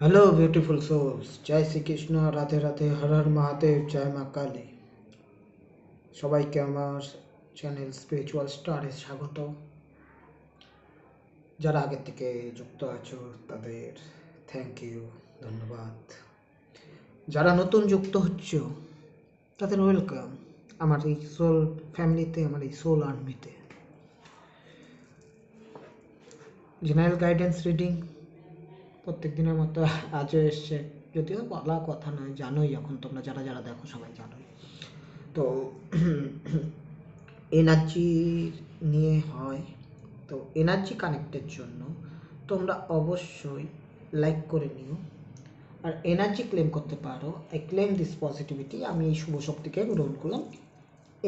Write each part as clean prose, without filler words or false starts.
Hello beautiful sols, জয় শ্রীকৃষ্ণ, রাধে রাধে, হর হর মহাদেব, জয় মা কালী। সবাইকে আমার চ্যানেল স্পিরিচুয়াল স্টারে স্বাগত। যারা আগের থেকে যুক্ত আছো তাদের থ্যাংক ইউ, ধন্যবাদ। যারা নতুন যুক্ত হচ্ছ তাদের ওয়েলকাম আমার এই সোল ফ্যামিলিতে, আমার এই সোল আর্মিতে। জেনারেল গাইডেন্স রিডিং প্রত্যেক দিনের মতো আজও এসছে, যদিও বলা কথা নয়, জানোই এখন তোমরা যারা যারা দেখো সবাই জানোই। তো এনার্জি নিয়ে হয়, তো এনার্জি কানেক্টের জন্য তোমরা অবশ্যই লাইক করে নিও আর এনার্জি ক্লেম করতে পারো। আই ক্লেম দিস পজিটিভিটি, আমি এই শুভ শক্তিকে গ্রহণ করলাম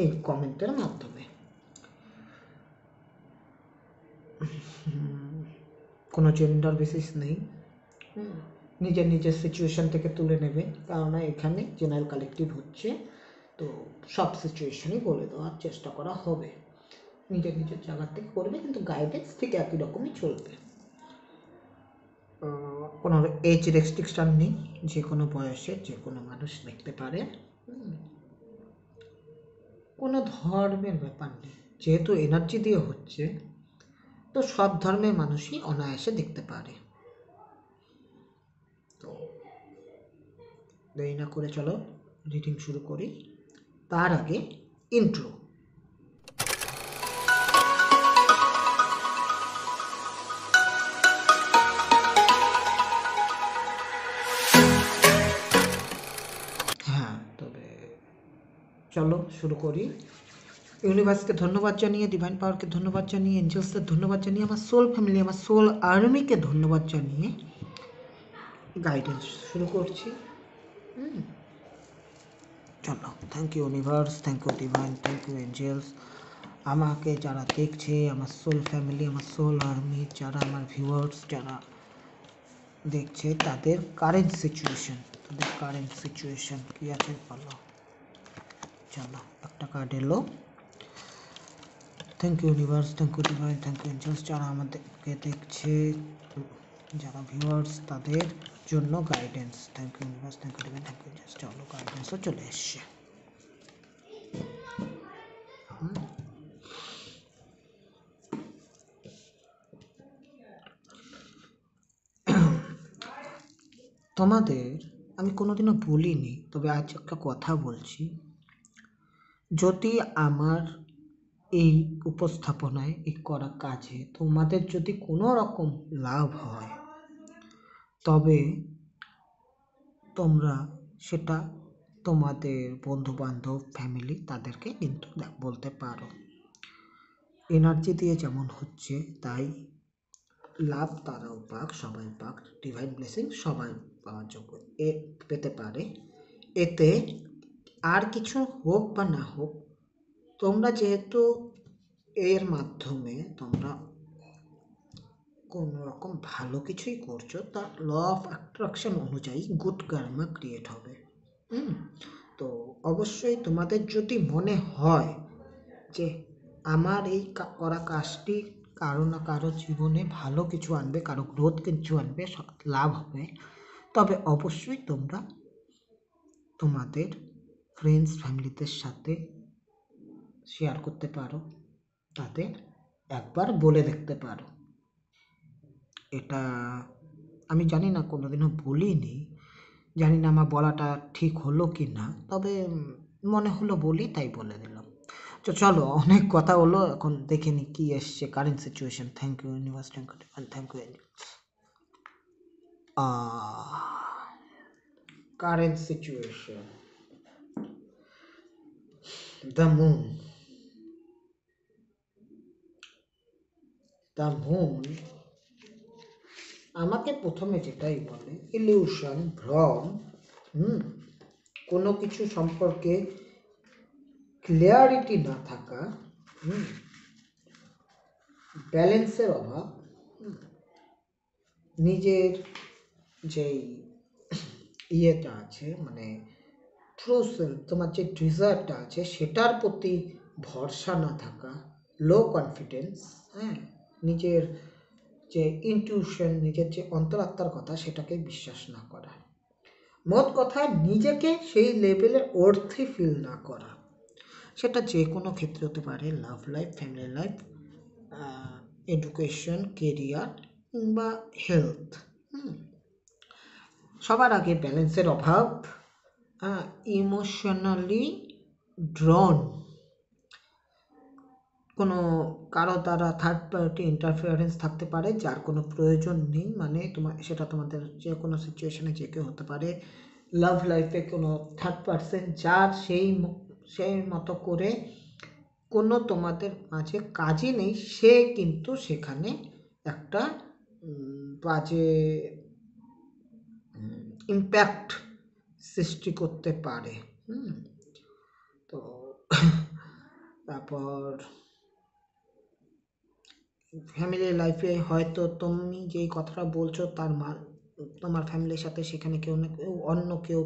এই কমেন্টের মাধ্যমে। কোনো জেন্ডার বেসিস নেই, নিজের নিজের সিচুয়েশান থেকে তুলে নেবে, কেননা এখানে জেনারেল কালেকটিভ হচ্ছে, তো সব সিচুয়েশনই বলে দেওয়ার চেষ্টা করা হবে। নিজের নিজের জায়গা থেকে করবে, কিন্তু গাইডেন্স ঠিক একই রকমই চলবে। কোনো এজ রেস্ট্রিকশান নেই, যে কোনো বয়সে যে কোনো মানুষ দেখতে পারে, কোনো ধর্মের ব্যাপার নেই। যেহেতু এনার্জি দিয়ে হচ্ছে, তো সব ধর্মের মানুষই অনায়াসে দেখতে পারে। তো দেরি না করে চলো রিডিং শুরু করি। তার আগে ইন্ট্রো। হ্যাঁ, তবে চলো শুরু করি। ইউনিভার্সকে ধন্যবাদ জানিয়ে, ডিভাইন পাওয়ারকে ধন্যবাদ জানিয়ে, এঞ্জেলসদের ধন্যবাদ জানিয়ে, আমার সোল ফ্যামিলি, আমার সোল আর্মিকে ধন্যবাদ জানিয়ে গাইডেন্স শুরু করছি। চলো, thank you universe, thank you divine, thank you angels. আমাকে যারা দেখছে, আমার সোল ফ্যামিলি, আমার সোল আর্মি, যারা আমার ভিউয়ার্স যারা দেখছে, তাদের কারেন্ট সিচুয়েশন কী আছে বলো। চলো, একটা কার্ড এলো। Thank you universe, thank you divine, thank you angels, যারা আমাদেরকে দেখছে, যারা ভিউয়ার্স, তাদের জন্য guidance. Thank you universe, thank you divine, thank you angels. চলো, গাইডেন্সও চলে এসছে। তোমাদের আমি কোনোদিনও বলিনি, তবে আজ একটা কথা বলছি। যদি আমার এই উপস্থাপনায়, এই করা কাজে তোমাদের যদি কোনো রকম লাভ হয়, তবে তোমরা সেটা তোমাদের বন্ধুবান্ধব, ফ্যামিলি, তাদেরকে কিন্তু বলতে পারো। এনার্জি দিয়ে যেমন হচ্ছে, তাই লাভ তারাও পাক, সবাই পাক, ডিভাইন ব্লেসিং সবাই পাওয়ার যোগ্য পেতে পারে। এতে আর কিছু হোক বা না হোক, তোমরা যেহেতু এর মাধ্যমে তোমরা কোনো রকম ভালো কিছুই করছো, তার ল অফ অ্যাট্রাকশন অনুযায়ী গুড কার্মা ক্রিয়েট হবে। তো অবশ্যই তোমাদের যদি মনে হয় যে আমার এই করা কাজটি কারো না কারো জীবনে ভালো কিছু আনবে, কারো গ্রোথ কিছু আনবে, লাভ হবে, তবে অবশ্যই তোমরা তোমাদের ফ্রেন্ডস, ফ্যামিলিদের সাথে শেয়ার করতে পারো, তাদের একবার বলে দেখতে পারো। এটা আমি জানি না, কোনোদিনও বলিনি, জানি না আমার বলাটা ঠিক হলো কি না, তবে মনে হলো বলি, তাই বলে দিলাম। তো চলো, অনেক কথা হলো, এখন দেখে নি কি এসছে current situation. Thank you universe, thank you thank you angels. Current situation, the moon. The moon আমাকে প্রথমে যেটাই বলে, ইলিউশন, ভ্রম, কোনো কিছু সম্পর্কে ক্লিয়ারিটি না থাকা, ব্যালেন্সের অভাব, নিজের যেই ইয়েটা আছে, মানে ট্রু সেলফ, তোমার যে ডিজায়ারটা আছে সেটার প্রতি ভরসা না থাকা, লো কনফিডেন্স, নিজের যে ইনটিউশন, নিজের যে অন্তরাত্মার কথা সেটাকে বিশ্বাস না করা, মোট কথা নিজেকে সেই লেভেলের অর্থে ফিল না করা। সেটা যে কোনো ক্ষেত্রে হতে পারে, love life, family life, education, career কিংবা হেলথ। সবার আগে ব্যালেন্সের অভাব, ইমোশনালি ড্রন, কোনো কারো দ্বারা থার্ড পার্টি ইন্টারফিয়ারেন্স থাকতে পারে যার কোনো প্রয়োজন নেই, মানে সেটা তোমাদের যে কোনো সিচুয়েশনে যে কেউ হতে পারে। লাভ লাইফে কোনো থার্ড পার্সন যার সেই মতো করে কোনো তোমাদের মাঝে কাজই নেই, সে কিন্তু সেখানে একটা বাজে ইম্প্যাক্ট সৃষ্টি করতে পারে। তো তারপর ফ্যামিলি লাইফে হয়তো তুমি যেই কথাটা বলছো তোমার ফ্যামিলির সাথে সেখানে কেউ না কেউ, অন্য কেউ,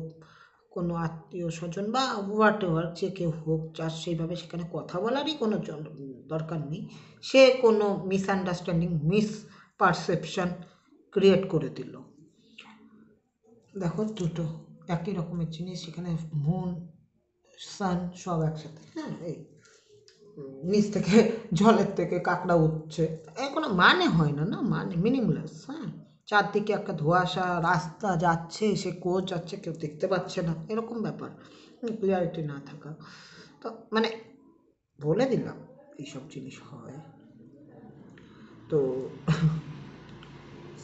কোনো আত্মীয় স্বজন বা হোয়াট এভার যে কেউ হোক, যার সেইভাবে সেখানে কথা বলারই কোনো দরকার নেই, সে কোনো মিসআন্ডারস্ট্যান্ডিং, মিসপারসেপশন ক্রিয়েট করে দিল। দেখো দুটো একই রকমের জিনিস, সেখানে মুন সান সব একসাথে, এই নিচ থেকে জলের থেকে কাঁকড়া উঠছে, এর কোনো মানে হয় না, মানে মিনিংলেস। চারদিকে একটা ধোঁয়াশা, রাস্তা যাচ্ছে, সে কোচ যাচ্ছে, কেউ দেখতে পাচ্ছে না, এরকম ব্যাপার, ক্লিয়ারিটি না থাকা। তো মানে বলে দিলাম এইসব জিনিস হয়। তো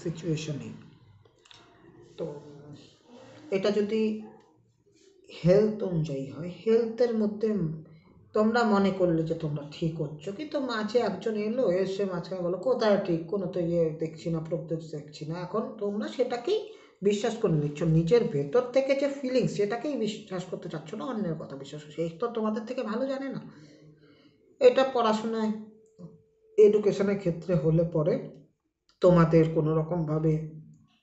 সিচুয়েশনে তো এটা যদি হেলথ অনুযায়ী হয়, হেলথের মধ্যে তোমরা মনে করলে যে তোমরা ঠিক হচ্ছ, কিন্তু মাঝে একজন এলো, এসে মাঝখানে বলো কোথায় ঠিক, কোনো তো দেখছি না, প্রোগ্রেস দেখছি না। এখন তোমরা সেটাকেই বিশ্বাস করে নিচ্ছ, নিজের ভেতর থেকে যে ফিলিংস সেটাকেই বিশ্বাস করতে চাচ্ছ না, অন্যের কথা বিশ্বাস করছো। এই তো তোমাদের থেকে ভালো জানে না। এটা পড়াশোনায়, এডুকেশনের ক্ষেত্রে হলে পরে তোমাদের কোনো রকমভাবে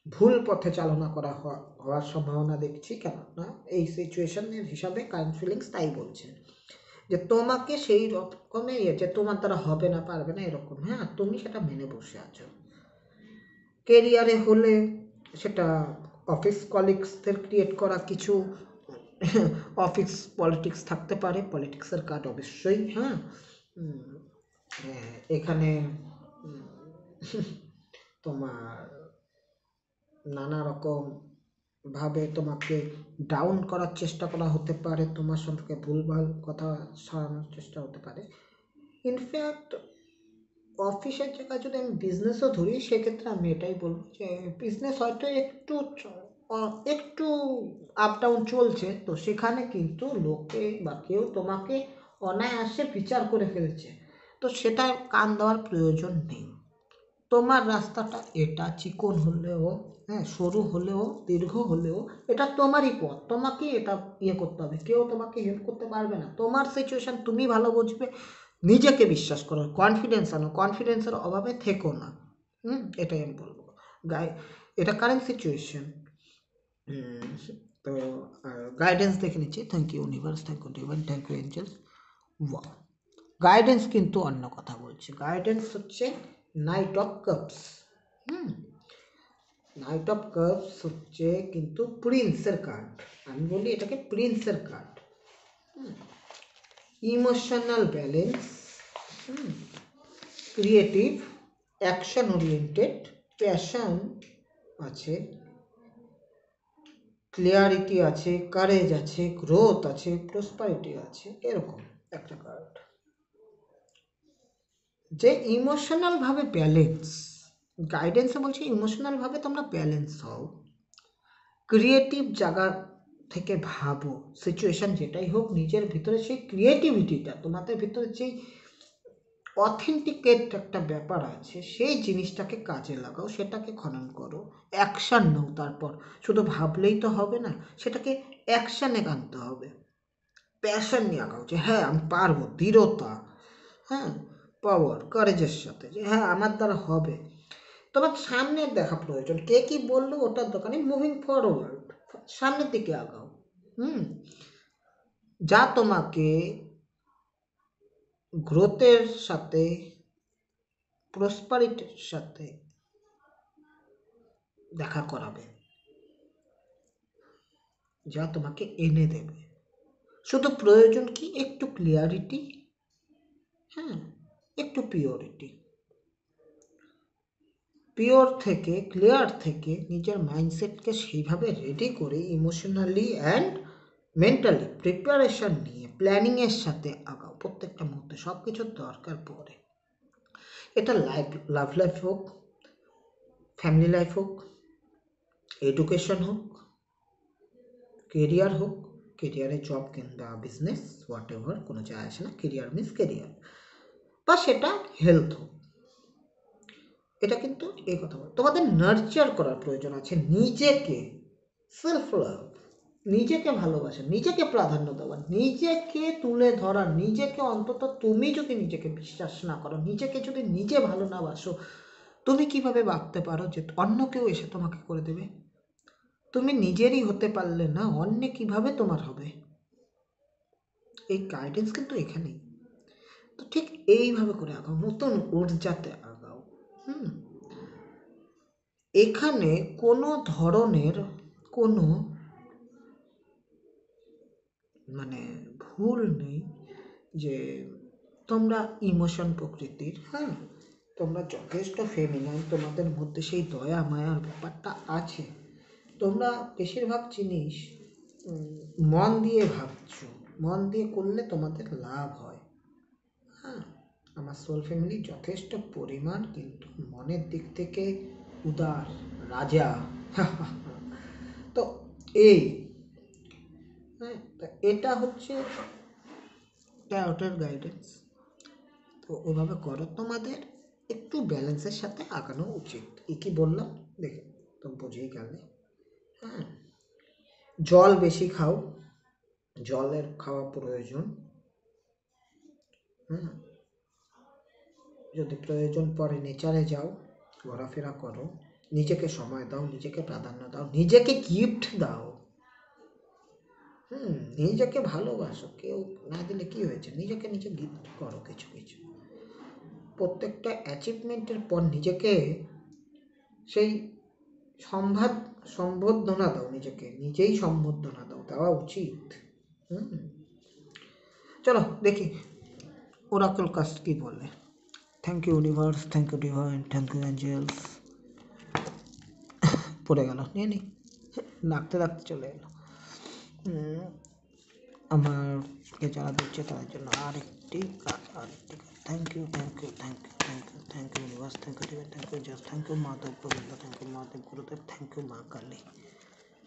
ভুল পথে চালনা করা হওয়ার সম্ভাবনা দেখছি, কেননা এই সিচুয়েশনের হিসাবে কারেন্ট ফিলিংস তাই বলছে যে তোমাকে সেই রকমের যে তোমার দ্বারা হবে না, পারবে না, এরকম, তুমি সেটা মেনে বসে আছো। কেরিয়ারে হলে সেটা অফিস কলিগসদের ক্রিয়েট করা কিছু অফিস পলিটিক্স থাকতে পারে, পলিটিক্সের কার্ড অবশ্যই। এখানে তোমার নানা রকম ভাবে তোমাকে ডাউন করার চেষ্টা করা হতে পারে, তোমার সম্পর্কে ভুলভাল কথা ছড়ানোর চেষ্টা হতে পারে। ইনফ্যাক্ট অফিসের জায়গায় যদি আমি বিজনেসও ধরি, সেক্ষেত্রে আমি এটাই বলবো যে বিজনেস হয়তো একটু আপ ডাউন চলছে, তো সেখানে কিন্তু লোকে বা কেউ তোমাকে অনায়াসে বিচার করে ফেলছে, তো সেটা কান দেওয়ার প্রয়োজন নেই। তোমার রাস্তাটা এটা চিকন হলেও, সরু হলেও, দীর্ঘ হলেও, এটা তোমারই পথ, তোমাকে এটা করতে হবে, কেউ তোমাকে হেল্প করতে পারবে না। তোমার সিচুয়েশন তুমি ভালো বুঝবে, নিজেকে বিশ্বাস করো, কনফিডেন্স আনো, কনফিডেন্সের অভাবে থেকো না। এটাই আমি বলবো। এটা কারেন্ট সিচুয়েশন। তো গাইডেন্স দেখে নিচ্ছি। Thank you universe, thank you divine, thank you angels. Wow, guidance কিন্তু অন্য কথা বলছে। গাইডেন্স হচ্ছে knight of cups. Knight of cups হচ্ছে কিন্তু প্রিন্সের কার্ড, আমি বলি এটাকে প্রিন্সের card. Emotional balance, creative, action oriented, passion আছে, ক্লিয়ারিটি আছে, কারেজ আছে, গ্রোথ আছে, প্রসপারিটি আছে, এরকম একটা কার্ড। যে ইমোশনাল ভাবে ব্যালেন্স, গাইডেন্সে বলছে ইমোশনাল ভাবে তোমরা ব্যালেন্স হও, ক্রিয়েটিভ জায়গা থেকে ভাবো, সিচুয়েশন যেটাই হোক, নিজের ভিতরে সেই ক্রিয়েটিভিটিটা, তোমাদের ভিতরে যেই অথেন্টিকেট একটা ব্যাপার আছে, সেই জিনিসটাকে কাজে লাগাও, সেটাকে খনন করো, অ্যাকশান নাও। তারপর শুধু ভাবলেই তো হবে না, সেটাকে অ্যাকশানে আনতে হবে, প্যাশন নিয়ে আঁকাও যে আমি পারবো, দৃঢ়তা, পাওয়ার, কারেজের সাথে যে আমার দ্বারা হবে। তোমার সামনে দেখা প্রয়োজন, কে কি বললো ওটার দোকানে, মুভিং ফরওয়ার্ড, সামনের দিকে আগাও। যা তোমাকে গ্রোথের সাথে, প্রসপারিটির সাথে দেখা করাবে, যা তোমাকে এনে দেবে। শুধু প্রয়োজন কি একটু ক্লিয়ারিটি, হ্যাঁ, একটু পিওরিটি। পিওর থেকে, ক্লিয়ার থেকে নিজের মাইন্ডসেটকে সেইভাবে রেডি করে ইমোশনালি অ্যান্ড মেন্টালি প্রিপারেশন নিয়ে প্ল্যানিংয়ের সাথে আগাও প্রত্যেকটা মুহূর্তে। সব কিছুর দরকার পড়ে। এটা লাভ লাইফ হোক, ফ্যামিলি লাইফ হোক, এডুকেশন হোক, কেরিয়ার হোক, কেরিয়ারে জব কিংবা বিজনেস, হোয়াট এভার, কোনো যায় আসে না, কেরিয়ার মিন্স কেরিয়ার, বা সেটা হেলথ হোক। এটা কিন্তু এই কথা বল, তোমাদের নার্চার করার প্রয়োজন আছে নিজেকে। সেলফ লাভ, নিজেকে ভালোবাসা, নিজেকে প্রাধান্য দেওয়া, নিজেকে তুলে ধরা, নিজেকে অন্তত তুমি যদি নিজেকে বিশ্বাস না করো, নিজেকে যদি নিজে ভালো না বাসো, তুমি কিভাবে ভাবতে পারো যে অন্য কেউ এসে তোমাকে করে দেবে? তুমি নিজেরই হতে পারলে না, অন্য কিভাবে তোমার হবে? এই গাইডেন্স কিন্তু এখানেই। তো ঠিক এইভাবে করে আগাও, নতুন ঊর্জাতে আগাও। এখানে কোনো ধরনের কোনো মানে ভুল নেই যে তোমরা ইমোশন প্রকৃতির, হ্যাঁ, তোমরা যথেষ্ট ফেমিনাইন, তোমাদের মধ্যে সেই দয়া মায়ার ব্যাপারটা আছে। তোমরা বেশিরভাগ জিনিস মন দিয়ে ভাবছো, মন দিয়ে করলে তোমাদের লাভ হয়। হ্যাঁ, আমার সোল ফ্যামিলি যথেষ্ট পরিমাণ কিন্তু মনের দিক থেকে উদার, রাজা। তো এই, হ্যাঁ, তা এটা হচ্ছে ট্যারোটের গাইডেন্স। তো ওইভাবে করো, তোমাদের একটু ব্যালেন্সের সাথে আগানো উচিত। কি বললাম দেখে তো বুঝেই গেলে। হ্যাঁ, জল বেশি খাও, জলের খাওয়া প্রয়োজন। হুম, যদি প্রয়োজন পড়ে নেচারে যাও, ঘোরাফেরা করো, নিজেকে সময় দাও, নিজেকে প্রাধান্য দাও, নিজেকে গিফট দাও। নিজেকে ভালোবাসো, কেউ না দিলে কি হয়েছে, নিজেকে নিজে গিফট করো কিছু কিছু। প্রত্যেকটা অ্যাচিভমেন্টের পর নিজেকে সেই সম্বর্ধনা দাও, নিজেকে নিজেই সম্বর্ধনা দাও, দেওয়া উচিত। চলো দেখি ওরাকল কাস্ট কি বলে। Thank you universe, thank you divine, thank you angels. পড়ে গেল, নিয়ে নি, ডাকতে ডাকতে চলে এলো। আমারকে যারা দিচ্ছে তাদের জন্য আরেকটি কাজ। Thank you, thank you, thank you, thank you, thank you universe, thank you divine, thank you just, thank you Madhav Gobinda, thank you Madhav Gurudev, thank you মা কালী।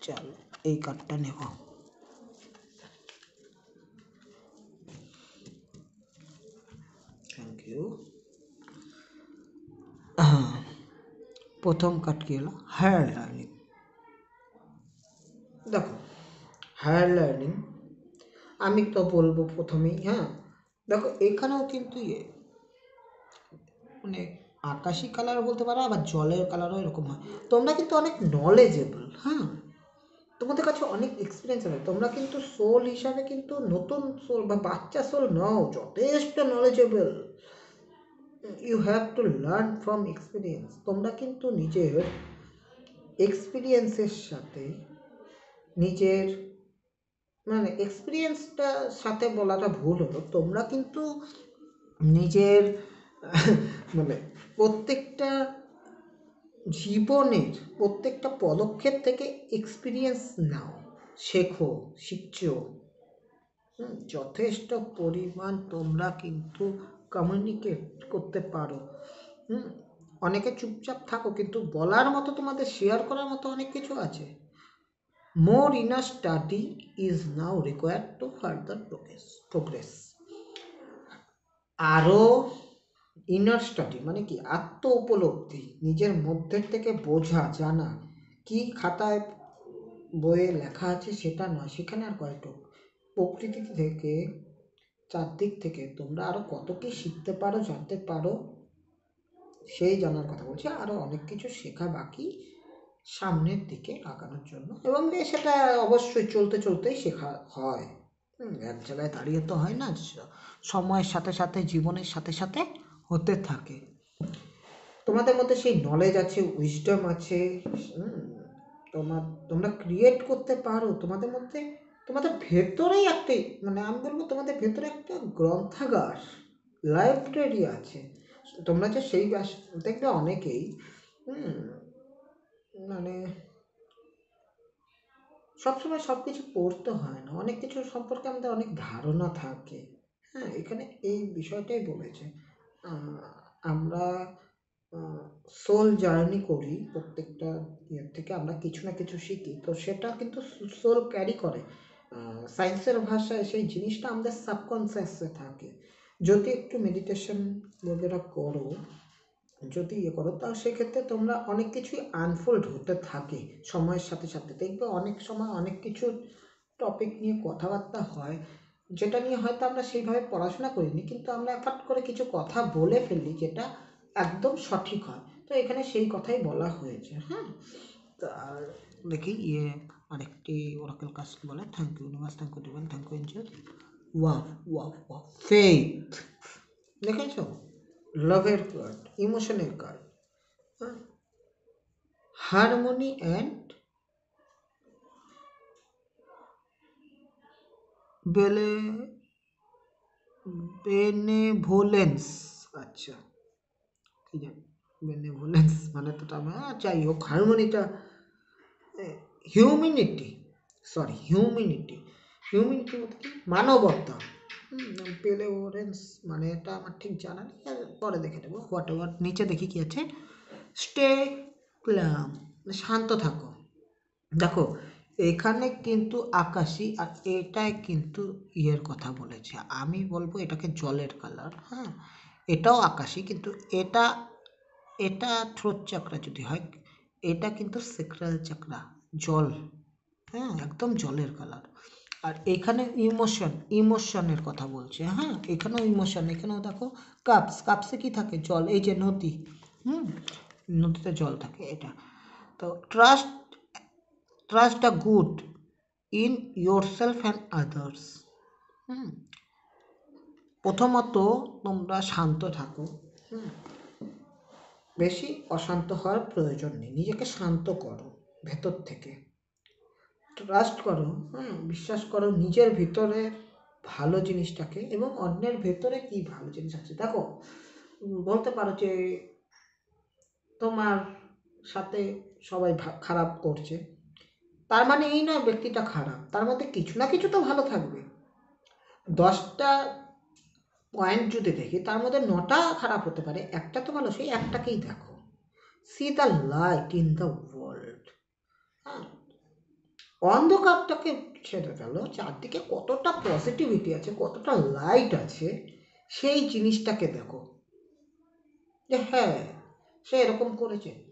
চলো এই কার্ডটা নেব। Thank you. প্রথম কার্ড কি এলো? Here learning. দেখো, হেয়ার লার্নিং আমি তো বলবো প্রথমেই, হ্যাঁ, দেখো এখানেও কিন্তু মানে আকাশি কালার বলতে পারো, আবার জলের কালারও এরকম হয়। তোমরা কিন্তু অনেক নলেজেবল, হ্যাঁ, তোমাদের কাছে অনেক এক্সপিরিয়েন্স আছে, তোমরা কিন্তু সোল হিসাবে কিন্তু নতুন সোল বা বাচ্চা সোল নও, যথেষ্ট knowledgeable. You have to learn from experience. তোমরা কিন্তু নিজের এক্সপিরিয়েন্সের সাথে নিজের এক্সপিরিয়েন্সটা সাথে বলাটা ভুল হলো, তোমরা কিন্তু নিজের প্রত্যেকটা জীবনের প্রত্যেকটা পদক্ষেপ থেকে এক্সপিরিয়েন্স নাও, শেখো, শিখছো। যথেষ্ট পরিমাণ তোমরা কিন্তু কমিউনিকেট করতে পারো। অনেকে চুপচাপ থাকো, কিন্তু বলার মতো, তোমাদের শেয়ার করার মতো অনেক কিছু আছে। More inner study is now required to further progress. আরও ইনার স্টাডি মানে কি, আত্ম উপলব্ধি, নিজের মধ্যের থেকে বোঝা জানা, কি খাতায় বইয়ে লেখা আছে সেটা নয়, সেখানে আর কয়েকটুক প্রকৃতি থেকে, চারদিক থেকে তোমরা আরো কত কি শিখতে পারো, জানতে পারো, সেই জানার কথা বলছি। আরো অনেক কিছু শেখা বাকি সামনের দিকে আগানোর জন্য, এবং সেটা অবশ্যই চলতে চলতেই শেখা হয়। এক জায়গায় দাঁড়িয়ে তো হয় না, সময়ের সাথে সাথে, জীবনের সাথে সাথে হতে থাকে। তোমাদের মধ্যে সেই নলেজ আছে, উইজডম আছে, তোমরা ক্রিয়েট করতে পারো। তোমাদের মধ্যে, তোমাদের ভেতরেই একটা, মানে আমি বলবো তোমাদের ভেতরে একটা গ্রন্থাগার, লাইব্রেরি আছে। তোমরা যে সেই দেখবে অনেকেই মানে সবসময় সব কিছু পড়তে হয় না, অনেক কিছু সম্পর্কে আমাদের অনেক ধারণা থাকে। হ্যাঁ, এখানে এই বিষয়টাই বলেছে। আমরা সোল জার্নি করি, প্রত্যেকটা ইয়ের থেকে আমরা কিছু না কিছু শিখি, তো সেটা কিন্তু সোল ক্যারি করে। সায়েন্সের ভাষায় সেই জিনিসটা আমাদের সাবকনসিয়াসে থাকে। যদি একটু মেডিটেশন বগেরা করো, যদি ইয়ে করো, তা সেক্ষেত্রে তোমরা অনেক কিছুই আনফোল্ড হতে থাকে সময়ের সাথে সাথে। দেখবে অনেক সময় অনেক কিছু টপিক নিয়ে কথাবার্তা হয়, যেটা নিয়ে হয়তো আমরা সেইভাবে পড়াশোনা করিনি, কিন্তু আমরা এফার্ট করে কিছু কথা বলে ফেলি যেটা একদম সঠিক হয়। তো এখানে সেই কথাই বলা হয়েছে। হ্যাঁ, আর দেখি আরেকটি ওরাকেল কাজ বলে, thank you universe, thank you divine, thank you angel. Wow wow wow, faith দেখেছো, লাভের কার্ড, ইমোশনের কার্ড, হারমোনি অ্যান্ড বেনেভোলেন্স। আচ্ছা, কি জানি বেনেভোলেন্স মানে তো যাই হোক, হারমোনিটা হিউম্যানিটি, হিউম্যানিটি মানবতা। বেনেভোলেন্স মানে এটা আমার ঠিক জানা নেই, পরে দেখে নেবো। হোয়াট এভার, নিচে দেখি কি আছে, স্টে ক্লাম, শান্ত থাকো। দেখো এখানে কিন্তু আকাশী, আর এটাই কিন্তু ইয়ের কথা বলেছে। আমি বলবো এটাকে জলের কালার। হ্যাঁ, এটাও আকাশী, কিন্তু এটা এটা থ্রোট চাকরা যদি হয়, এটা কিন্তু সেক্রাল চাকরা, জল। হ্যাঁ, একদম জলের কালার। আর এখানে ইমোশনের কথা বলছে। হ্যাঁ, এখানেও ইমোশন, এখানেও দেখো কাপসে কি থাকে, জল। এই যে নদী, নদীতে জল থাকে, এটা। তো trust the good in yourself and others। প্রথমত তোমরা শান্ত থাকো। বেশি অশান্ত হওয়ার প্রয়োজন নেই, নিজেকে শান্ত করো ভেতর থেকে। ট্রাস্ট করো, বিশ্বাস করো নিজের ভিতরে ভালো জিনিসটাকে, এবং অন্যের ভেতরে কি ভালো জিনিস আছে। দেখো, বলতে পারো যে তোমার সাথে সবাই খারাপ করছে, তার মানে এই নয় ব্যক্তিটা খারাপ, তার মধ্যে কিছু না কিছু তো ভালো থাকবে। 10টা পয়েন্ট যদি দেখি, তার মধ্যে 9টা খারাপ হতে পারে, একটা তো ভালো, সেই একটাকেই দেখো। See the light in the world. অন্ধকারটাকে ছেড়ে গেল, চারদিকে কতটা পজিটিভিটি আছে, কতটা লাইট আছে, সেই জিনিসটাকে দেখো। যে হ্যাঁ, সে এরকম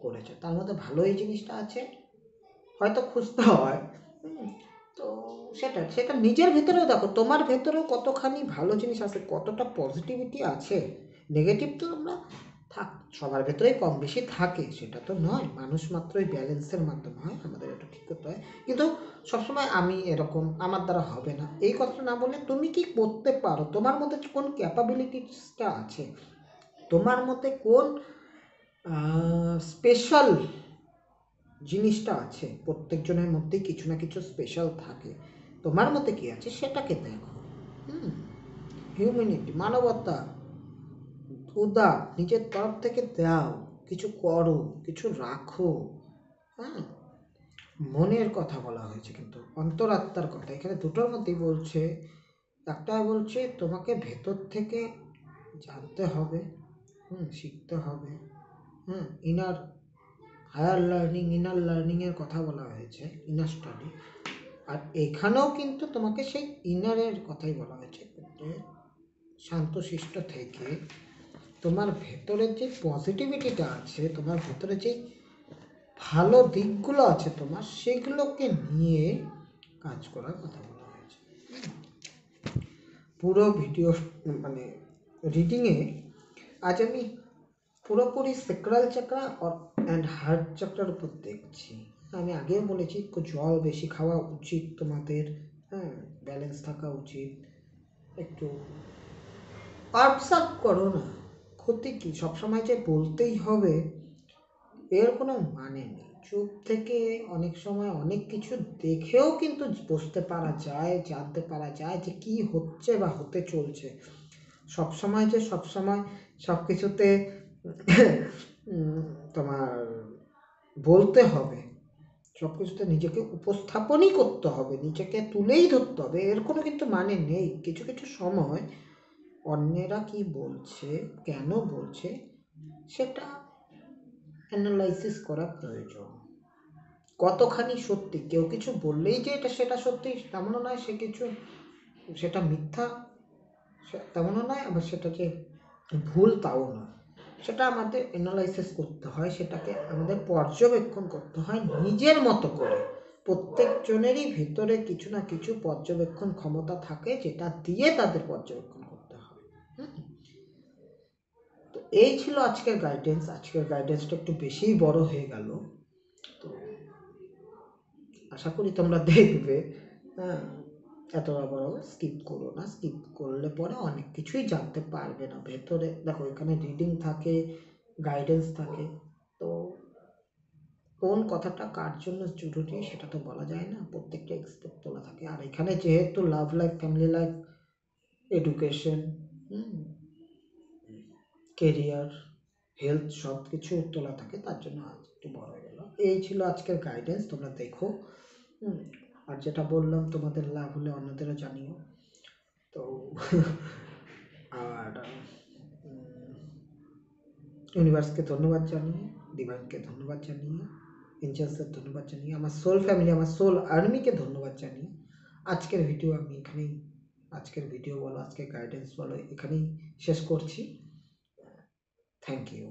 করেছে, তার মধ্যে ভালো এই জিনিসটা আছে, হয়তো খুঁজতে হয়। তো সেটা নিজের ভেতরেও দেখো, তোমার ভেতরেও কতখানি ভালো জিনিস আছে, কতটা পজিটিভিটি আছে। নেগেটিভ তো আমরা সবার ভেতরেই কম বেশি থাকে, সেটা তো নয়, মানুষ মাত্রই ব্যালেন্সের মাধ্যমে হয়, আমাদের এটা ঠিক করতে হয়। কিন্তু সবসময় আমি এরকম, আমার দ্বারা হবে না, এই কথাটা না বলে তুমি কি করতে পারো, তোমার মধ্যে কোন ক্যাপাবিলিটিসটা আছে, তোমার মধ্যে কোন স্পেশাল জিনিসটা আছে। প্রত্যেকজনের মধ্যেই কিছু না কিছু স্পেশাল থাকে, তোমার মধ্যে কি আছে সেটাকে দেখো। হিউম্যানিটি, মানবতা, উদার, নিজের তরফ থেকে দাও, কিছু করো, কিছু রাখো। মনের কথা বলা হয়েছে, কিন্তু অন্তরাত্মার কথা এখানে দুটোর মধ্যেই বলছে। একটা বলছে তোমাকে ভেতর থেকে জানতে হবে, শিখতে হবে। ইনার লার্নিংয়ের কথা বলা হয়েছে, ইনার স্টাডি। আর এখানেও কিন্তু তোমাকে সেই ইনারের কথাই বলা হয়েছে, শান্তশিষ্ট থেকে তোমার ভেতরের যে পজিটিভিটিটা আছে, তোমার ভেতরে যে ভালো দিকগুলো আছে তোমার, সেগুলোকে নিয়ে কাজ করার কথা বলা হয়েছে। পুরো ভিডিও মানে রিডিংয়ে আজ আমি পুরোপুরি সেক্রাল চাকরা অ্যান্ড হার্ট চাকরার উপর দেখছি। আমি আগেও বলেছি, জল বেশি খাওয়া উচিত তোমাদের, ব্যালেন্স থাকা উচিত, একটু অবজার্ভ করো না, ক্ষতি কি, সবসময় যে বলতেই হবে এর কোনো মানে নেই। চুপ থেকে অনেক সময় অনেক কিছু দেখেও কিন্তু বুঝতে পারা যায়, জানতে পারা যায় যে কি হচ্ছে বা হতে চলছে। সবসময় যে সবসময় সব কিছুতে তোমার বলতে হবে, সব কিছুতে নিজেকে উপস্থাপনই করতে হবে, নিজেকে তুলেই ধরতে হবে, এর কোনো কিন্তু মানে নেই। কিছু কিছু সময় অন্যেরা কি বলছে, কেন বলছে, সেটা অ্যানালাইসিস করা প্রয়োজন। কতখানি সত্যি, কেউ কিছু বললেই যে সেটা সত্যি তেমনও নয়, সেটা মিথ্যা তেমনও নয়, আবার সেটা যে ভুল তাও নয়। সেটা আমাদের অ্যানালাইসিস করতে হয়, সেটাকে আমাদের পর্যবেক্ষণ করতে হয় নিজের মতো করে। প্রত্যেকজনেরই ভেতরে কিছু না কিছু পর্যবেক্ষণ ক্ষমতা থাকে, যেটা দিয়ে তাদের পর্যবেক্ষণ করতে হয়। তো এই ছিল আজকের গাইডেন্স। আজকের গাইডেন্সটা একটু বেশিই বড় হয়ে গেল, তো আশা করি তোমরা দেখবে। হ্যাঁ, এতটা বড় স্কিপ করো না, স্কিপ করলে পরে অনেক কিছুই জানতে পারবে না। ভেতরে দেখো, এখানে রিডিং থাকে, গাইডেন্স থাকে, তো কোন কথাটা কার জন্য জরুরি সেটা তো বলা যায় না, প্রত্যেকটা এক্সপেক্ট তোলা থাকে। আর এখানে যেহেতু love life, family life, education, career, health সব কিছু তোলা থাকে, তার জন্য আজ একটু বড় হয়ে গেল। এই ছিল আজকের গাইডেন্স, তোমরা দেখো। আর যেটা বললাম, তোমাদের লাভ হলে অন্যদেরও জানিও। তো আর ইউনিভার্সকে ধন্যবাদ জানিয়ে, ডিভাইনকে ধন্যবাদ জানিয়ে, এঞ্জেলসের ধন্যবাদ জানিয়ে, আমার সোল ফ্যামিলি, আমার সোল আর্মিকে ধন্যবাদ জানিয়ে আজকের ভিডিও আমি এখানেই, আজকের ভিডিও বলো, আজকের গাইডেন্স বলো, এখানেই শেষ করছি। Thank you.